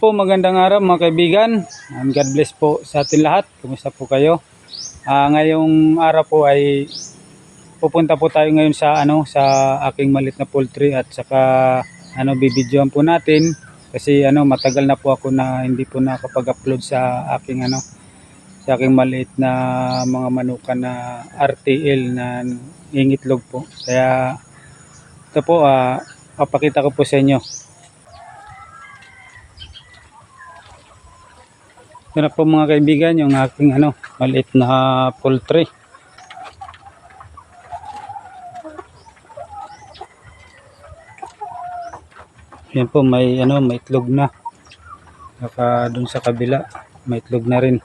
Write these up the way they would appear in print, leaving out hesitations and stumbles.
Po, magandang araw mga kaibigan. God bless po sa atin lahat. Kumusta po kayo? Ngayong araw po ay pupunta po tayo ngayon sa sa aking maliit na poultry at saka bibidyoan po natin kasi matagal na po ako na hindi po nakapag-upload sa aking sa aking maliit na mga manukan na RTL na ingitlog po. Kaya ito po papakita ko po sa inyo. Ito na po mga kaibigan yung aking maliit na poultry. Yan po may may itlog na. Saka dun sa kabila may itlog na rin.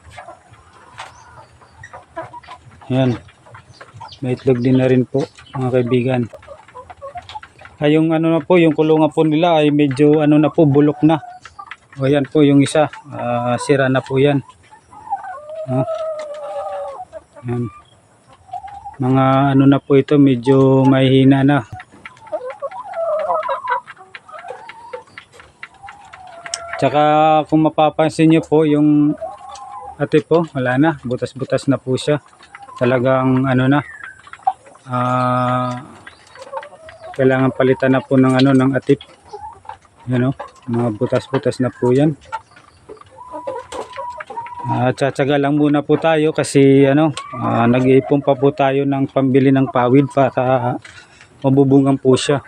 Yan. May itlog din na rin po mga kaibigan. Yung na po yung kulungan po nila ay medyo na po bulok na. O yan po yung isa, sira na po yan. Yan. Mga na po ito, medyo mahina na. Tsaka kung mapapansin nyo po, yung ate po, wala na, butas-butas na po siya. Talagang kailangan palitan na po ng ng atip. Yan mga butas-butas na po yan. Tsatsaga lang muna po tayo kasi nag-iipon pa po tayo ng pambili ng pawid para mabubungan po siya.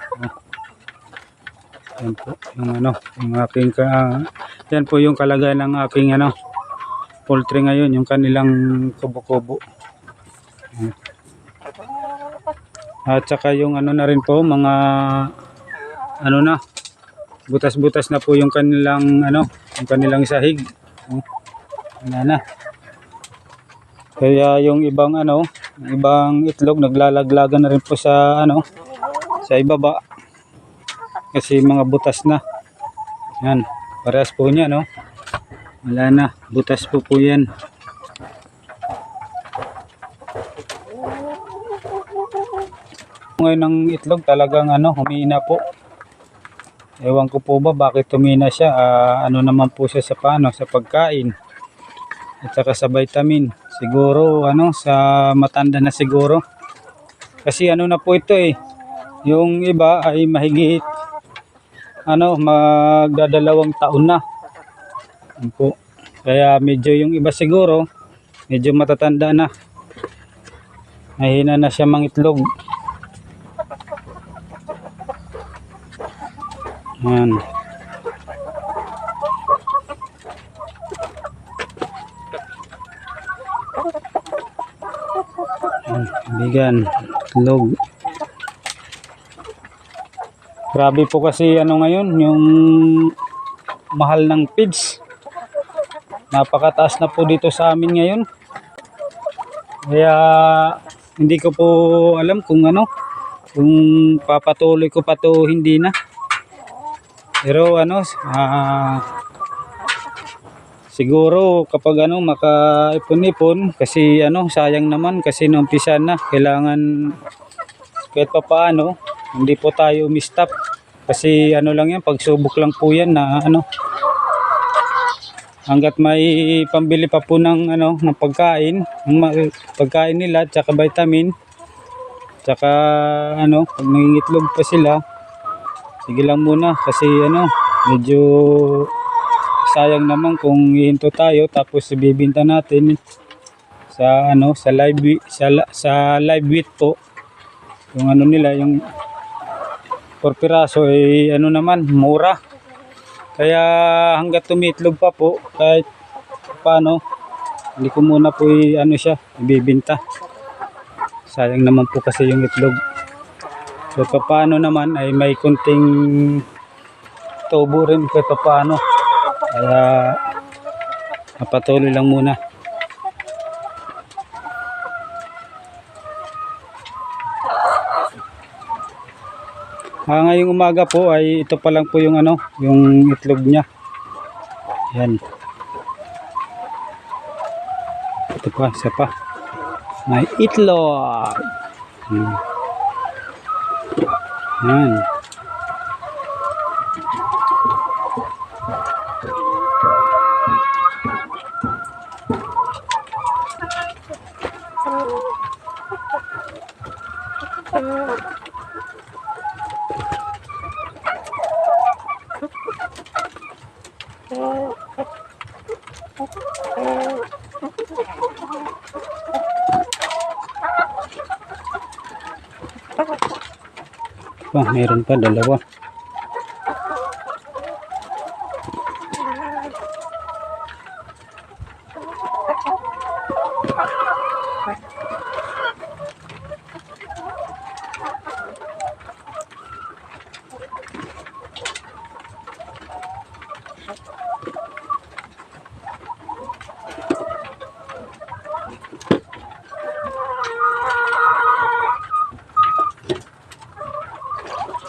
Yan po yung aking yan po yung kalagayan ng aking poultry ngayon, yung kanilang kubo-kubo. At saka yung na rin po mga butas-butas na po yung kanilang yung kanilang sahig. Wala na. Kaya yung ibang ibang itlog naglalaglagan na rin po sa sa ibaba. Kasi mga butas na. Yan, parehas po niya Wala na, butas po yan. Ngayon ng itlog talagang humina po. Ewan ko po ba bakit tumina siya. Naman po siya sa sa pagkain at saka sa vitamin. Siguro sa matanda na siguro. Kasi na po ito yung iba ay mahigit magdadalawang taon na. Po. Kaya medyo yung iba siguro medyo matatanda na. Mahina na siya mangitlog. Yan. Bigan, itlog. Grabe po kasi ngayon yung mahal ng feeds. Napakataas na po dito sa amin ngayon. Kaya hindi ko po alam kung kung papatuloy ko pa to hindi na. Pero siguro kapag makaipon-ipon kasi sayang naman kasi naumpisa na kailangan kahit pa paano hindi po tayo umistop kasi lang yan, pagsubok lang po yan na hanggat may pambili pa po ng ng pagkain nila tsaka vitamin tsaka pag nangingitlog pa sila. Sige lang muna kasi medyo sayang naman kung hihinto tayo tapos ibibenta natin sa sa live weight po. Yung nila yung per piraso ay naman mura. Kaya hangga't tumitlog pa po kahit paano hindi ko muna po siya ibibenta. Sayang naman po kasi yung itlog. So paano naman ay may kunting tubo rin kahit paano. Kaya napatuloy lang muna. Ngayong umaga po ay ito pa lang po yung yung itlog niya. Yan. Ito pa, isa pa. May itlog. Yan. Meron pa dalawa.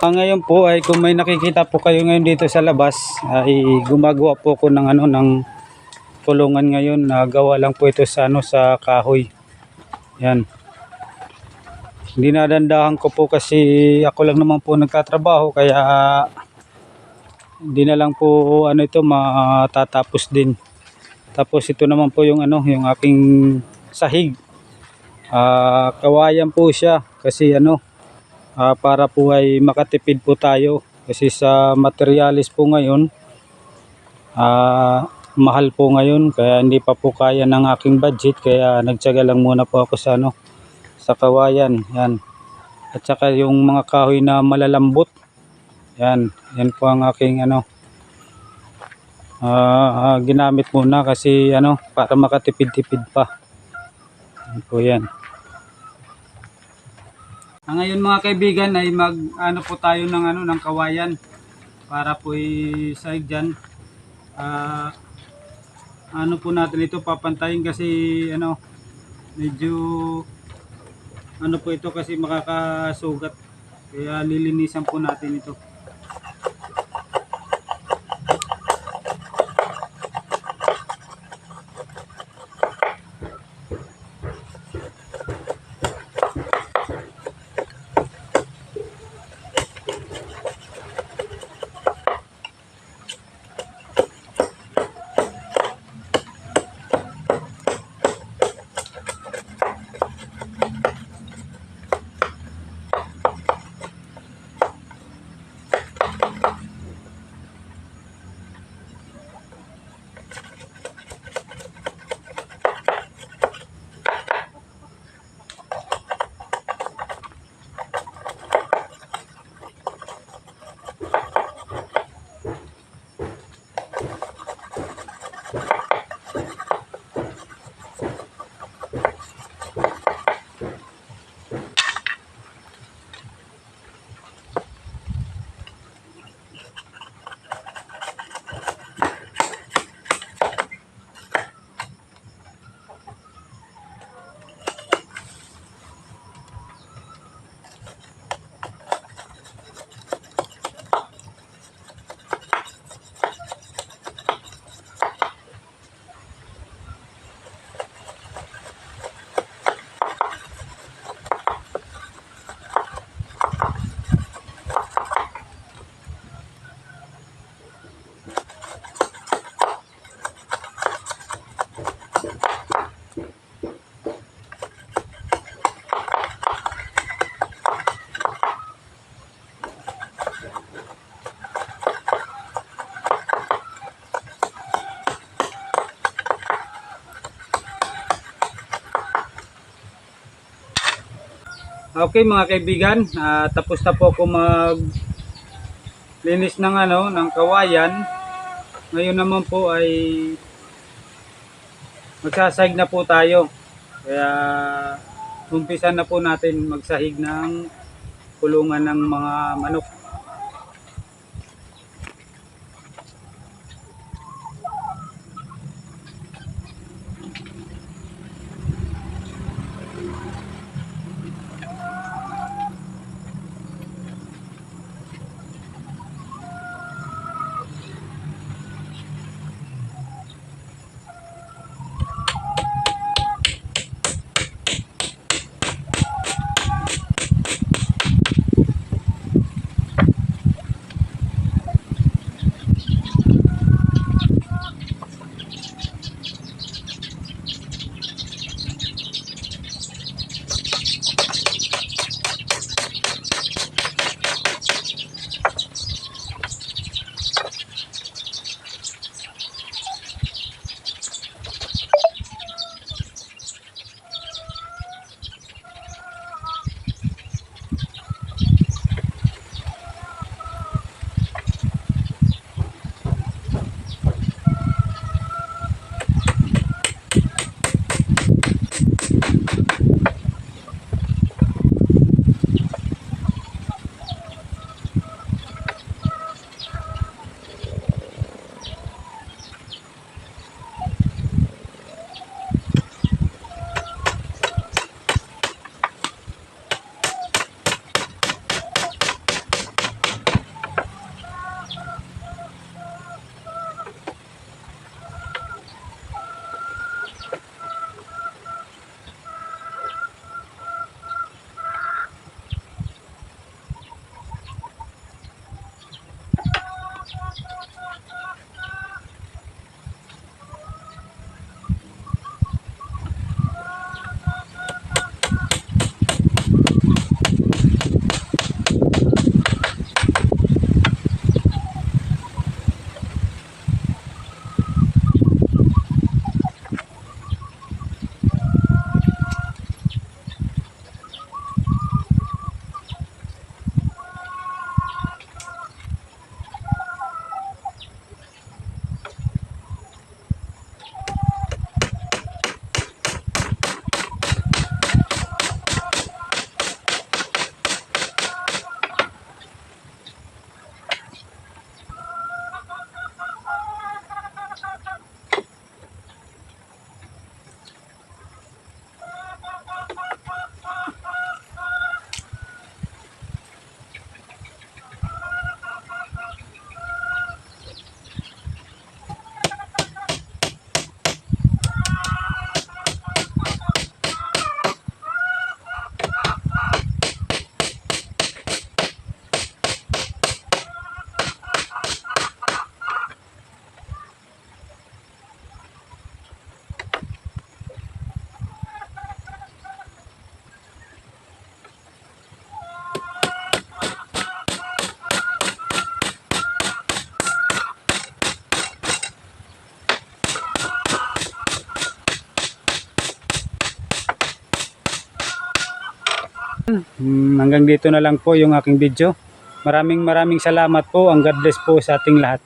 Ngayon po ay kung may nakikita po kayo ngayon dito sa labas ay gumagawa po ko ng ng kulungan ngayon. Nagawa lang po ito sa sa kahoy. Yan. Dinadandahan ko po kasi ako lang naman po nagtatrabaho kaya hindi na lang po ito matatapos din. Tapos ito naman po yung yung aking sahig. Kawayan po siya kasi para po ay makatipid po tayo kasi sa materialis po ngayon mahal po ngayon kaya hindi pa po kaya ng aking budget kaya nagtiyaga lang muna po ako sa sa kawayan. Yan. At saka yung mga kahoy na malalambot. Yan po ang aking ginamit muna kasi para makatipid-tipid pa. Yan po yan. Ngayon mga kaibigan ay po tayo ng ng kawayan para po isaig diyan. Po natin ito papantayin kasi medyo po ito kasi makakasugat kaya lilinisan po natin ito. Okay mga kaibigan, tapos na po ako maglinis ng ng kawayan. Ngayon naman po ay magsasahig na po tayo. Kaya umpisa na po natin magsahig ng kulungan ng mga manok. Hanggang dito na lang po yung aking video. Maraming salamat po. Ang God bless po sa ating lahat.